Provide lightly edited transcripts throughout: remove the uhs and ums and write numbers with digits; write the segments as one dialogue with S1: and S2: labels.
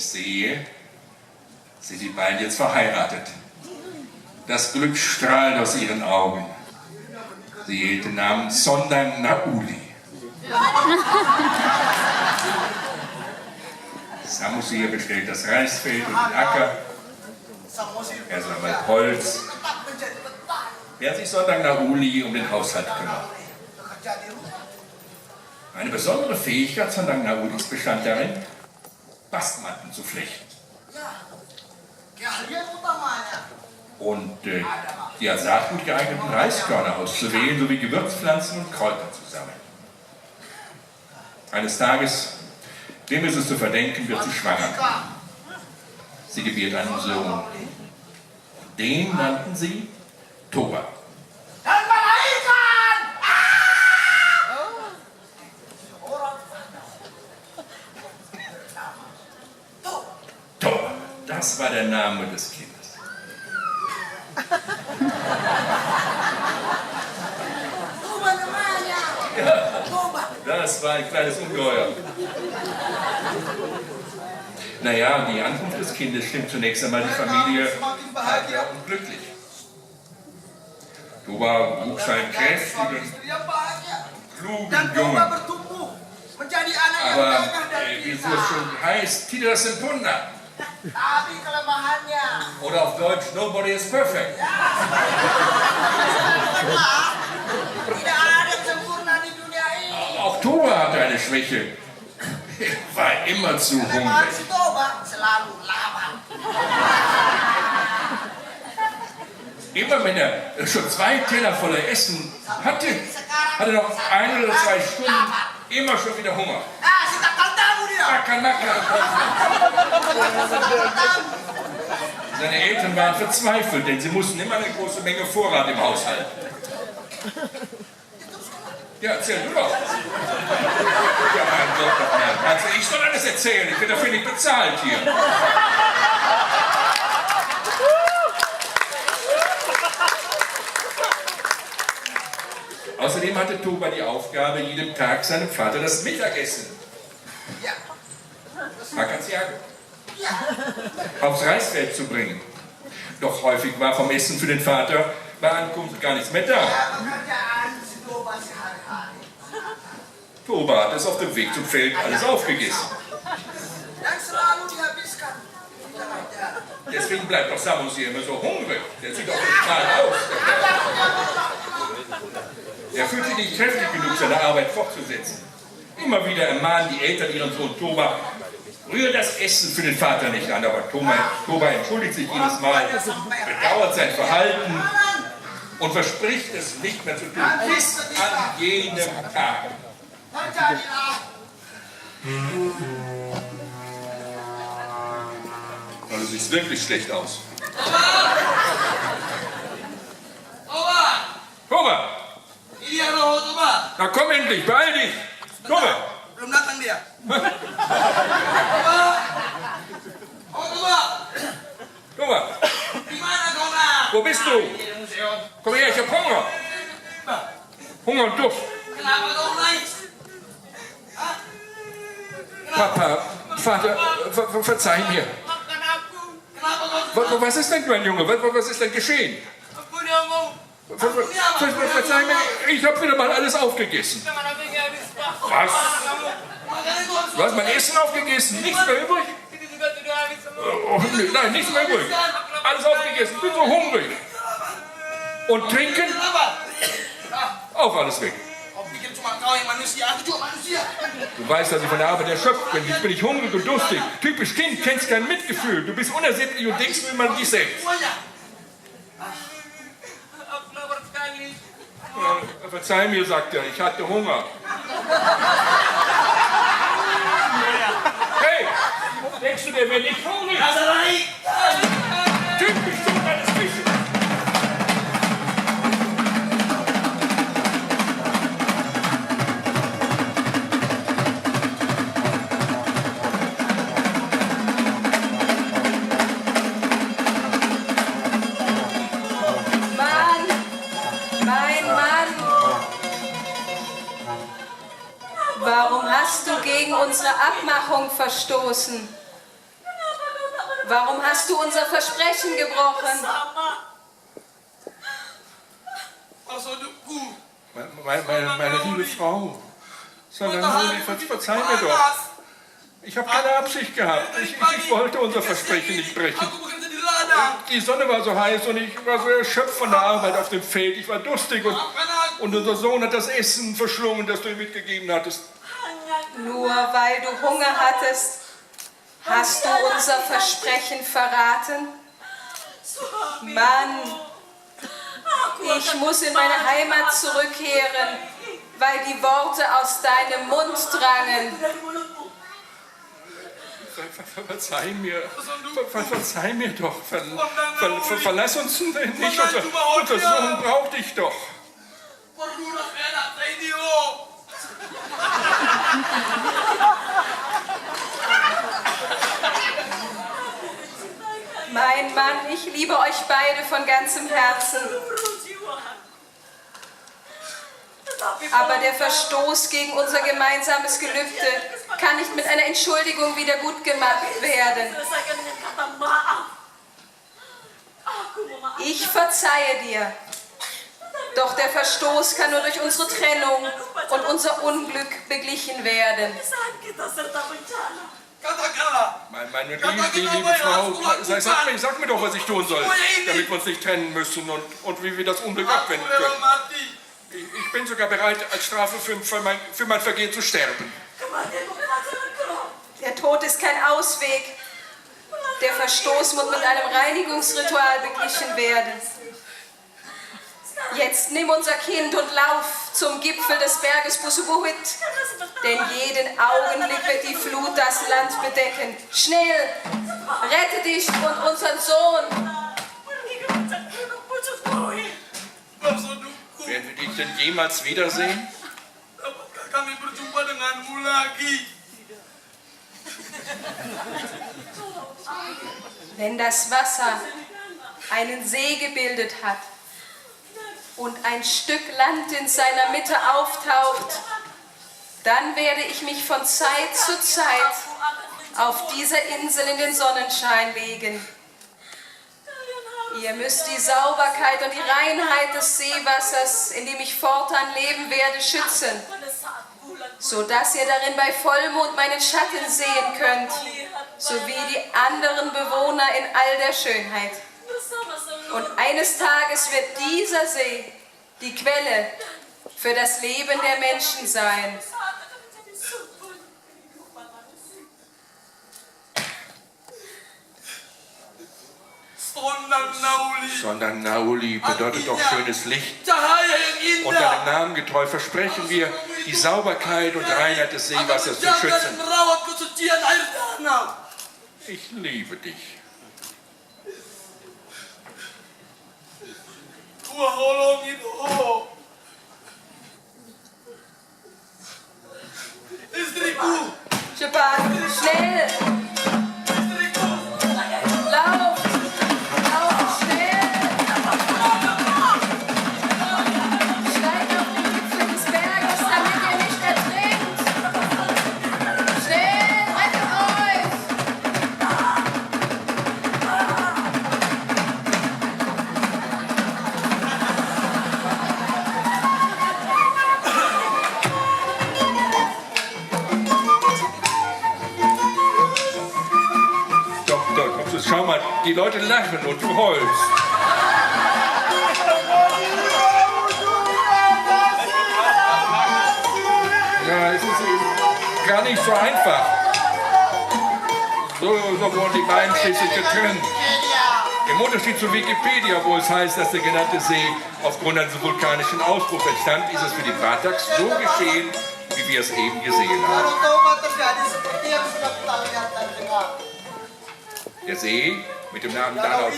S1: ich sehe, sind die beiden jetzt verheiratet. Das Glück strahlt aus ihren Augen. Sie hielt den Namen Sondern Nauli. Samusir bestellt das Reisfeld und den Acker. Er sammelt Holz. Während sich Sondern Nauli um den Haushalt kümmert. Eine besondere Fähigkeit Sondern Naulis bestand darin, Bastmatten zu flechten. Und die als Saatgut geeigneten Reiskörner auszuwählen, sowie Gewürzpflanzen und Kräuter zu sammeln. Eines Tages, wem ist es zu verdenken, wird sie schwanger. Sie gebiert einen Sohn. Den nannten sie Toba. Toba, das war der Name des Kindes. Ja, das war ein kleines Ungeheuer. Naja, die Ankunft des Kindes stimmt zunächst einmal die Familie heiter und glücklich. Toba wuchs einen kräftigen, klugen Jungen. Aber wie es schon heißt, Tidak sempurna. Oder auf Deutsch, nobody is perfect. Auch Toba hatte eine Schwäche. Er war immer zu hungrig. Immer wenn er schon 2 Teller voller Essen hatte, hatte er noch 1 oder 2 Stunden immer schon wieder Hunger. Seine Eltern waren verzweifelt, denn sie mussten immer eine große Menge Vorrat im Haus halten. Ja, erzähl du doch. Ja, mein Gott, doch mal. Also ich soll alles erzählen, ich bin dafür nicht bezahlt hier. Außerdem hatte Toba die Aufgabe, jedem Tag seinem Vater das Mittagessen aufs Reisfeld zu bringen. Doch häufig war vom Essen für den Vater bei Ankunft gar nichts mehr da. Toba hat es auf dem Weg zum Feld alles aufgegessen. Deswegen bleibt doch Samusir immer so hungrig. Der sieht doch total aus. Er fühlt sich nicht kräftig genug, seine Arbeit fortzusetzen. Immer wieder ermahnen die Eltern ihren Sohn Toba, rühre das Essen für den Vater nicht an. Aber Toba entschuldigt sich jedes Mal, bedauert sein Verhalten und verspricht es nicht mehr zu tun. Bis an jenem Tag. Also sieht wirklich schlecht aus. Toba! Na komm endlich, beeil dich! Toba!
S2: Belum datang dia.
S1: Toba!
S2: Gimana kau nak?
S1: Wo bist du? Komm her, ich hab Hunger! Hunger und Durst!
S2: Kenapa kau nangis?
S1: Papa, Vater, verzeih mir.
S2: Maafkan aku.
S1: Was ist denn, mein Junge? Was ist denn geschehen?
S2: Aku dia mau.
S1: Verzeih mir, ich hab wieder mal alles aufgegessen. Was? Du hast mein Essen aufgegessen? Nichts mehr übrig? Oh, nein, nichts mehr übrig. Alles aufgegessen, bin so hungrig. Und trinken? Auch alles weg.
S2: Kau pikir cuma kau yang manusia, aku juga manusia.
S1: Du weißt, dass ich von der Arbeit erschöpft bin. Jetzt bin ich hungrig und durstig. Typisch Kind, kennst kein Mitgefühl. Du bist unersättlich und denkst nur immer an dich selbst. Ja, verzeih mir, sagt er, ich hatte Hunger. Hey, denkst du, der wäre nicht hungrig? Typisch Sohn eines Fisches.
S3: Warum hast du gegen unsere Abmachung verstoßen? Warum hast du unser Versprechen gebrochen?
S1: Meine liebe Frau, verzeih mir doch. Ich habe keine Absicht gehabt. Ich wollte unser Versprechen nicht brechen. Die Sonne war so heiß und ich war so erschöpft von der Arbeit auf dem Feld. Ich war durstig und unser Sohn hat das Essen verschlungen, das du ihm mitgegeben hattest.
S3: Nur weil du Hunger hattest, hast du unser Versprechen verraten? Mann, ich muss in meine Heimat zurückkehren, weil die Worte aus deinem Mund drangen.
S1: Verzeih mir doch. Verlass uns nicht. Unser Sohn braucht dich doch.
S3: Mein Mann, ich liebe euch beide von ganzem Herzen. Aber der Verstoß gegen unser gemeinsames Gelübde kann nicht mit einer Entschuldigung wieder gut gemacht werden. Ich verzeihe dir. Doch der Verstoß kann nur durch unsere Trennung und unser Unglück beglichen werden.
S1: Meine liebe Frau, sag mir doch, was ich tun soll, damit wir uns nicht trennen müssen und wie wir das Unglück abwenden können. Ich bin sogar bereit, als Strafe für mein Vergehen zu sterben.
S3: Der Tod ist kein Ausweg. Der Verstoß muss mit einem Reinigungsritual beglichen werden. Jetzt nimm unser Kind und lauf zum Gipfel des Berges Busubuhit, denn jeden Augenblick wird die Flut das Land bedecken. Schnell, rette dich und unseren Sohn.
S1: Werden wir dich denn jemals wiedersehen?
S3: Wenn das Wasser einen See gebildet hat und ein Stück Land in seiner Mitte auftaucht, dann werde ich mich von Zeit zu Zeit auf dieser Insel in den Sonnenschein legen. Ihr müsst die Sauberkeit und die Reinheit des Seewassers, in dem ich fortan leben werde, schützen, sodass ihr darin bei Vollmond meinen Schatten sehen könnt, sowie die anderen Bewohner in all der Schönheit. Und eines Tages wird dieser See die Quelle für das Leben der Menschen sein.
S1: Sondern Nauli bedeutet doch schönes Licht. Und deinem Namen getreu versprechen wir, die Sauberkeit und Reinheit des Seewassers zu schützen. Ich liebe dich.
S3: Cepat, schnell! Lauf! Lauf, schnell! Steigt auf den Gipfel des Berges, damit ihr nicht ertrinkt! Schnell, rettet euch!
S1: Schau mal, die Leute lachen und du heulst. Ja, es ist eben gar nicht so einfach. So wurden die beiden schließlich getrennt. Im Unterschied zu Wikipedia, wo es heißt, dass der genannte See aufgrund eines vulkanischen Ausbruchs entstand, ist es für die Brataks so geschehen, wie wir es eben gesehen haben. Der See mit dem Namen Danau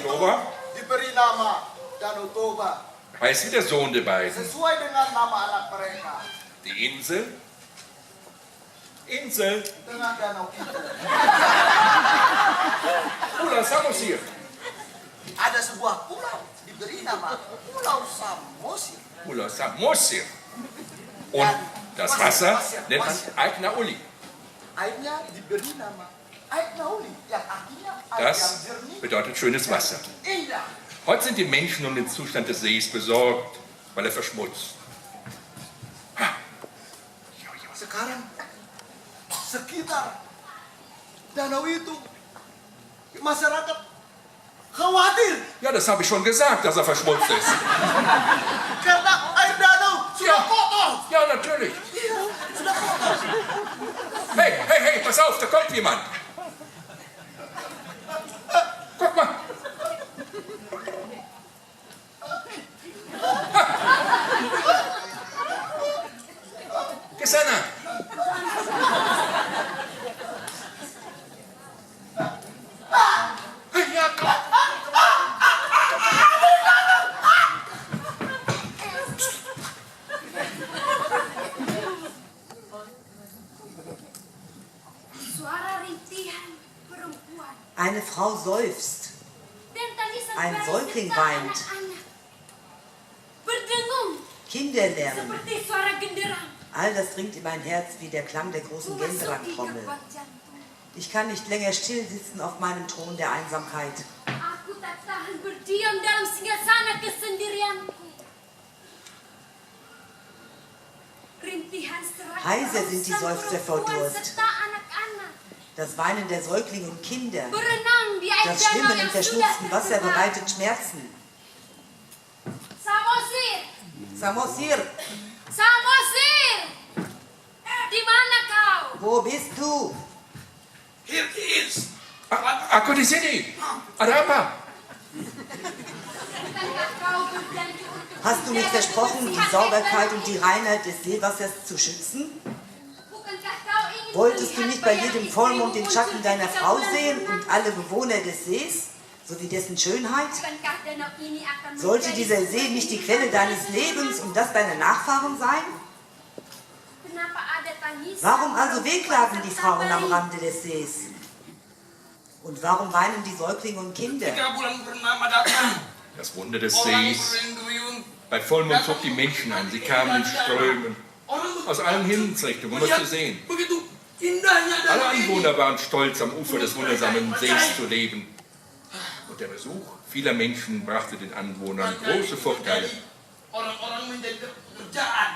S1: Toba heißt wie der Sohn der beiden. Die Insel? Pulau Samosir.
S4: Ada sebuah pulau diberi nama Pulau Samosir.
S1: Pulau Samosir. Und das Wasser nennt man Aik Nauli.
S4: Airnya diberi nama air nauli yang artinya air yang
S1: Das
S4: jernih,
S1: bedeutet schönes Wasser.
S4: indah.
S1: Heute sind die Menschen um den Zustand des Sees besorgt, weil er verschmutzt.
S4: Sekarang sekitar danau itu masyarakat khawatir
S1: Ja, das habe ich schon gesagt, dass er verschmutzt ist.
S4: karena air danau sudah kotor.
S1: Ja, natürlich.
S4: Iya, sudah kotor.
S1: Hey, hey, hey, pass auf, da kommt jemand. Guck mal. Ke sana. Ja, komm.
S5: Suara rintihan perempuan.
S6: Eine Frau seufzt.
S5: Dan tangisan
S6: Ein
S5: bayi
S6: Säugling
S5: serta
S6: weint.
S5: anak-anak. Berdengung
S6: Kinder lernen.
S5: seperti suara genderang.
S6: All das dringt in mein Herz wie der Klang der großen
S5: Memasuki
S6: Genderang-Trommel.
S5: gerbang jantung.
S6: Ich kann nicht länger still sitzen auf meinem Thron der Einsamkeit.
S5: Aku tak tahan berdiam dalam singgasana kesendirianku. Rintihan serak
S6: Heiser sind die
S5: rausan
S6: Seufzer vor
S5: perempuan
S6: Durst.
S5: serta anak-anak.
S6: Das Weinen der Säuglinge und Kinder.
S5: Berenang di air
S6: Das
S5: danau
S6: Schwimmen im
S5: yang sudah
S6: verschmutzten Wasser
S5: tercemar.
S6: bereitet Schmerzen.
S5: Samosir!
S6: Samosir,
S5: Samosir! Di mana kau?
S6: wo bist du?
S2: Here he is.
S1: Aku di sini. Ada apa?
S5: Bukankah kau berjanji untuk
S6: Hast du nicht
S5: menjaga
S6: versprochen, die
S5: kebersihan
S6: Sauberkeit
S5: air
S6: und die Reinheit des Seewassers zu schützen?
S5: Bukankah kau ingin
S6: Wolltest du
S5: melihat
S6: nicht bei
S5: bayang
S6: jedem Vollmond den
S5: istrimu
S6: Schatten
S5: muncul
S6: deiner
S5: ketika
S6: Frau
S5: bulan
S6: sehen
S5: purnama?
S6: und alle Bewohner des Sees, sowie dessen Schönheit?
S5: Bukankah danau ini akan
S6: Sollte
S5: menjadi
S6: dieser See nicht die Quelle deines Lebens und das deiner Nachfahren sein?
S5: Kenapa ada tangisan
S6: Warum also
S5: perempuan
S6: wehklagen die
S5: serta
S6: Frauen am
S5: bayi?
S6: Rande des Sees? Und warum weinen die Säuglinge und Kinder?
S2: Ketika bulan purnama datang,
S1: Das Wunder des
S2: orang
S1: Sees.
S2: berduyun.
S1: Bei Vollmond zog die Menschen an. Sie kamen in Strömen. Aus allen Himmelsrichtungen, um es zu sehen.
S2: Begitu indahnya
S1: Alle
S2: danau ini.
S1: Anwohner waren stolz, am Ufer des wundersamen Sees zu leben. Und der Besuch vieler Menschen brachte den Anwohnern große Vorteile.
S2: Orang-orang menjadi kerjaan.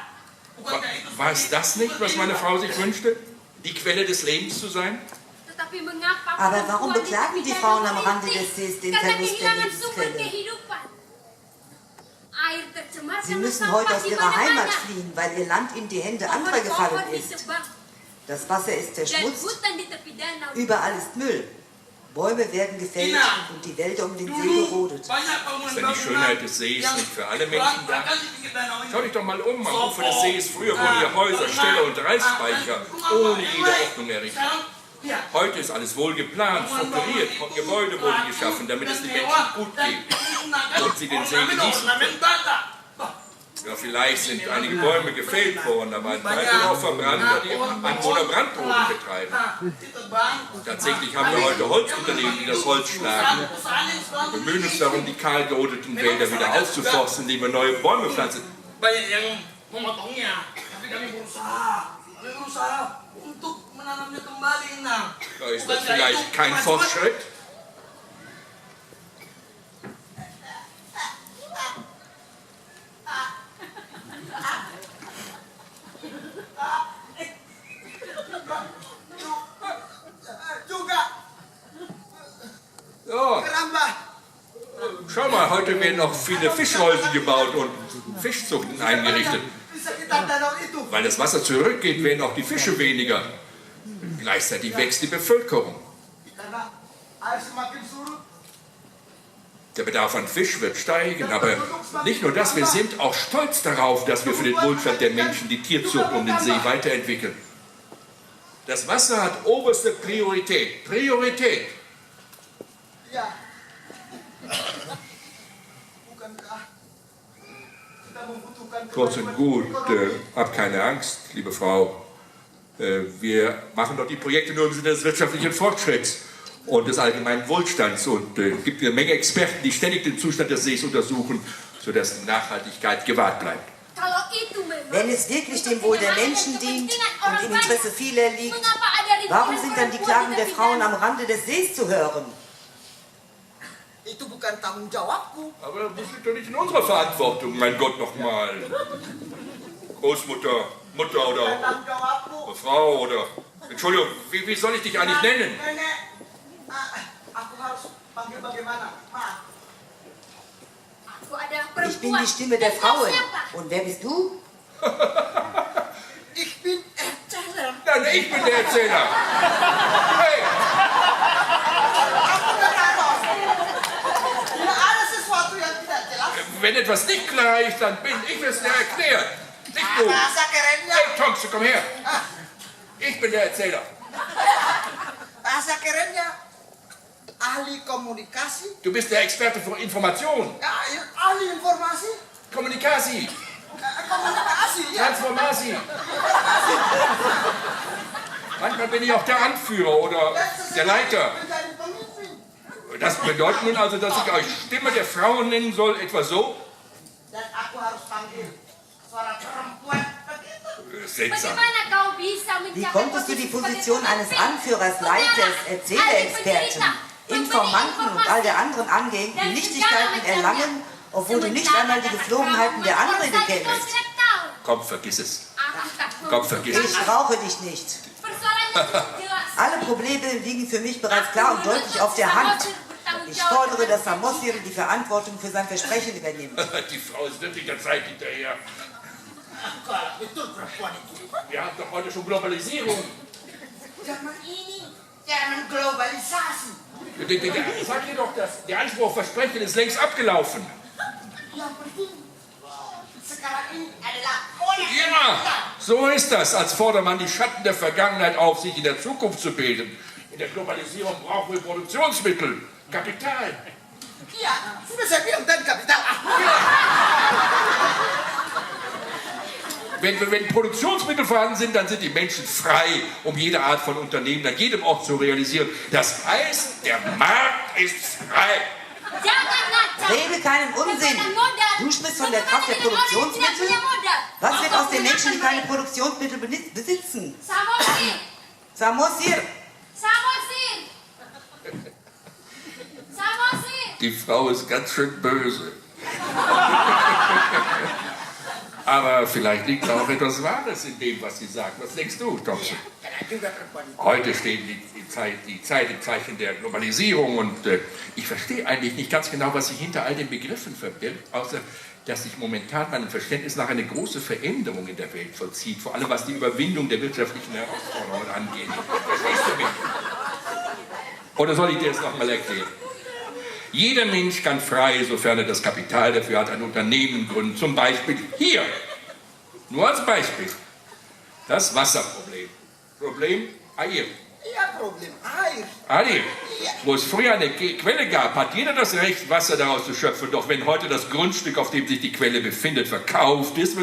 S2: Bukankah itu
S1: War es das nicht, was meine Frau sich wünschte? Die Quelle des Lebens zu sein?
S5: Tetapi mengapa
S6: Aber warum
S5: perempuan
S6: beklagen die
S5: itu
S6: Frauen
S5: tidak
S6: am Rande
S5: merintih
S6: des Sees den
S5: karena
S6: Verlust der
S5: kehilangan sumber
S6: Lebensquelle?
S5: kehidupan? Air tercemar
S6: Sie
S5: karena
S6: müssen heute
S5: sampah
S6: aus
S5: di
S6: ihrer Heimat
S5: mana-mana.
S6: fliehen, weil ihr Land in die Hände anderer gefallen
S5: Pohon-pohon
S6: ist.
S5: ditebang
S6: Das Wasser ist
S5: dan
S6: verschmutzt,
S5: hutan di tepi danau.
S6: überall ist Müll. Bäume werden gefällt und die Wälder um den See
S2: dulu
S6: gerodet.
S2: banyak
S1: Ist denn die Schönheit des Sees nicht für alle Menschen da? Schau dich doch mal um, am Ufer des Sees. Früher wurden hier Häuser, Ställe und Reisspeicher ohne jede Ordnung errichtet. Heute ist alles wohl geplant, strukturiert. Gebäude wurden geschaffen, damit es den Menschen gut geht und sie den See genießen können. Ja, vielleicht sind einige Bäume gefällt worden, aber ein Teil wird auch verbrannt, da die Anwohner Brandroden betreiben. Tatsächlich haben wir heute Holzunternehmen, die das Holz schlagen. Wir bemühen uns darum, die kahl gerodeten Wälder wieder aufzuforsten, indem wir neue Bäume pflanzen.
S2: Banyak yang memotongnya, tapi kami berusaha untuk menanamnya kembali, Nang.
S1: Da ist das vielleicht kein Fortschritt.
S4: Juga
S1: Ja,
S4: keramba.
S1: schau mal, heute werden auch viele Fischhäuser gebaut und Fischzuchten eingerichtet.
S4: Di sekitar danau itu.
S1: Weil das Wasser zurückgeht, werden auch die Fische weniger. Gleichzeitig wächst die Bevölkerung.
S4: Karena air semakin surut.
S1: Der Bedarf an Fisch wird steigen, aber nicht nur das, wir sind auch stolz darauf, dass wir für den Wohlstand der Menschen die Tierzucht um den See weiterentwickeln. Das Wasser hat oberste Priorität. Priorität.
S4: Ya. Bukankah kita membutuhkan
S1: Kurz und gut, hab keine Angst, liebe Frau. Wir machen doch die Projekte nur im Sinne des wirtschaftlichen Fortschritts und des allgemeinen Wohlstands. Und es gibt eine Menge Experten, die ständig den Zustand des Sees untersuchen, sodass die Nachhaltigkeit gewahrt bleibt.
S5: Kalau itu memang
S6: Wenn es wirklich dem Wohl der Menschen dient und im Interesse vieler liegt,
S5: mengapa ada
S6: Warum sind dann die Klagen der Frauen am Rande des Sees zu hören?
S4: Itu bukan tanggung jawabku.
S1: Aber das liegt doch nicht in unserer Verantwortung, mein Gott nochmal. Großmutter, Mutter
S4: Bukan
S1: oder
S4: tanggung jawabku.
S1: Frau oder... Entschuldigung, wie soll ich dich eigentlich nennen?
S4: Nenek, aku harus panggil bagaimana? Maaf.
S5: Aku adalah
S6: Ich bin
S5: perempuan.
S6: die Stimme der
S5: Dan kau
S6: Frauen.
S5: siapa?
S6: Und wer bist du?
S4: Ich bin Erzähler.
S1: Nein, ich bin der Erzähler. Hey,
S4: Aku Beranos. Bila ada sesuatu yang tidak jelas,
S1: wenn etwas nicht klar ist, dann bin ich es, der erklärt. Nicht du.
S4: bahasa kerennya,
S1: Hey, Thompson, komm her. Ich bin der Erzähler.
S4: bahasa kerennya ahli komunikasi,
S1: Du bist der Experte für Information.
S4: ya, ahli informasi,
S1: Kommunikasi.
S4: komunikasi, ya.
S1: Transformasi. Manchmal bin ich auch der Anführer oder der Leiter.
S4: Menjadi pemimpin.
S1: Das bedeutet nun also, dass ich euch Stimme der Frauen nennen soll, etwa so?
S4: Dan aku harus panggil suara perempuan begitu.
S1: Seltsam.
S5: Bagaimana kau bisa
S6: Wie
S5: mencapai
S6: konntest du die Position eines Anführers, Leiters, Erzählerexperten, Informanten und all der anderen angehenden Nichtigkeiten erlangen, obwohl du nicht einmal die Geflogenheiten der Anrede kennst?
S1: Komm, vergiss es. Komm, vergiss es.
S6: Ich brauche dich nicht. Alle Probleme liegen für mich bereits klar und deutlich auf der Hand. Ich fordere, dass Samosir die Verantwortung für sein Versprechen übernimmt.
S1: Die Frau ist wirklich der Zeit hinterher.
S4: Betul perempuan itu.
S1: Wir haben doch heute schon Globalisierung.
S4: Zaman ini zaman globalisasi.
S1: Ich sag dir doch, der Anspruch auf Versprechen ist längst abgelaufen.
S4: Yang penting sekarang ini adalah oleh
S1: Ja, so ist das, als fordert man die Schatten der Vergangenheit auf, sich in der Zukunft zu bilden. In der Globalisierung brauchen wir Produktionsmittel, Kapital.
S4: Iya, sudah saya bilang dan kapital.
S1: Wenn Produktionsmittel vorhanden sind, dann sind die Menschen frei, um jede Art von Unternehmen an jedem Ort zu realisieren. Das heißt, der Markt ist frei.
S6: Rede keinen Unsinn. Du sprichst von der Kraft der Produktionsmittel. Was wird aus den Menschen, die keine Produktionsmittel besitzen?
S5: Samosir,
S6: Samosir,
S5: Samosir, Samosir.
S1: Die Frau ist ganz schön böse. Aber vielleicht liegt auch etwas Wahres in dem, was sie sagt. Was denkst du, Thompson?
S4: Karena juga perempuan itu.
S1: Heute steht die Zeit im Zeichen der Globalisierung und ich verstehe eigentlich nicht ganz genau, was sich hinter all den Begriffen verbirgt, außer dass sich momentan meinem Verständnis nach eine große Veränderung in der Welt vollzieht, vor allem was die Überwindung der wirtschaftlichen Herausforderungen angeht. Verstehst du mich? Oder soll ich dir das nochmal erklären? Jeder Mensch kann frei, sofern er das Kapital dafür hat, ein Unternehmen gründen. Zum Beispiel hier. Nur als Beispiel. Das Wasserproblem. Problem Air.
S4: Iya, problem air.
S1: Air. Wo es früher eine Quelle gab, hat jeder das Recht, Wasser daraus zu schöpfen. Doch wenn heute das Grundstück, auf dem sich die Quelle befindet, verkauft ist,